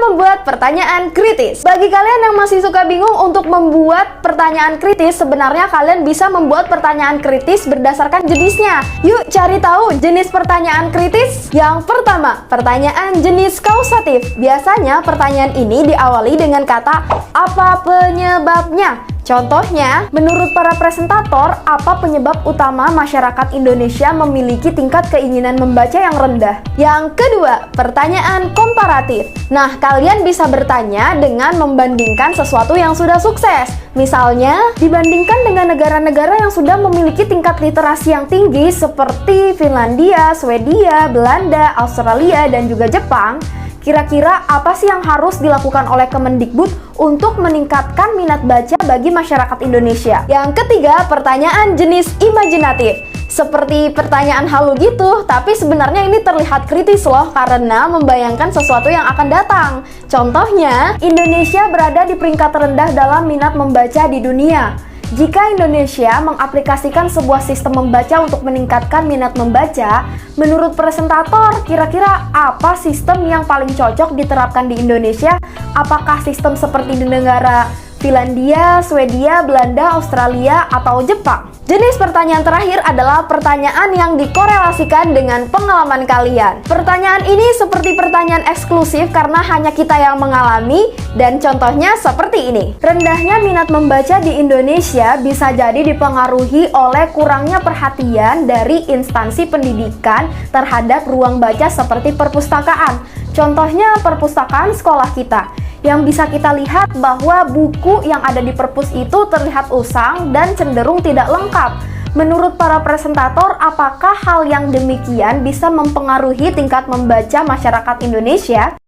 membuat pertanyaan kritis. Bagi kalian yang masih suka bingung untuk membuat pertanyaan kritis, sebenarnya kalian bisa membuat pertanyaan kritis berdasarkan jenisnya. Yuk cari tahu jenis pertanyaan kritis. Yang pertama, pertanyaan jenis kausatif. Biasanya pertanyaan ini diawali dengan kata apa penyebabnya. Contohnya, menurut para presentator, apa penyebab utama masyarakat Indonesia memiliki tingkat keinginan membaca yang rendah? Yang kedua, pertanyaan komparatif. Nah, kalian bisa bertanya dengan membandingkan sesuatu yang sudah sukses. Misalnya, dibandingkan dengan negara-negara yang sudah memiliki tingkat literasi yang tinggi seperti Finlandia, Swedia, Belanda, Australia, dan juga Jepang, kira-kira apa sih yang harus dilakukan oleh Kemendikbud untuk meningkatkan minat baca bagi masyarakat Indonesia? Yang ketiga, pertanyaan jenis imajinatif. Seperti pertanyaan halu gitu, tapi sebenarnya ini terlihat kritis loh karena membayangkan sesuatu yang akan datang. Contohnya, Indonesia berada di peringkat rendah dalam minat membaca di dunia. Jika Indonesia mengaplikasikan sebuah sistem membaca untuk meningkatkan minat membaca, menurut presentator, kira-kira apa sistem yang paling cocok diterapkan di Indonesia? Apakah sistem seperti di negara Finlandia, Swedia, Belanda, Australia, atau Jepang? Jenis pertanyaan terakhir adalah pertanyaan yang dikorelasikan dengan pengalaman kalian. Pertanyaan ini seperti pertanyaan eksklusif karena hanya kita yang mengalami, dan contohnya seperti ini. Rendahnya minat membaca di Indonesia bisa jadi dipengaruhi oleh kurangnya perhatian dari instansi pendidikan terhadap ruang baca seperti perpustakaan. Contohnya perpustakaan sekolah kita, yang bisa kita lihat bahwa buku yang ada di perpus itu terlihat usang dan cenderung tidak lengkap. Menurut para presentator, apakah hal yang demikian bisa mempengaruhi tingkat membaca masyarakat Indonesia?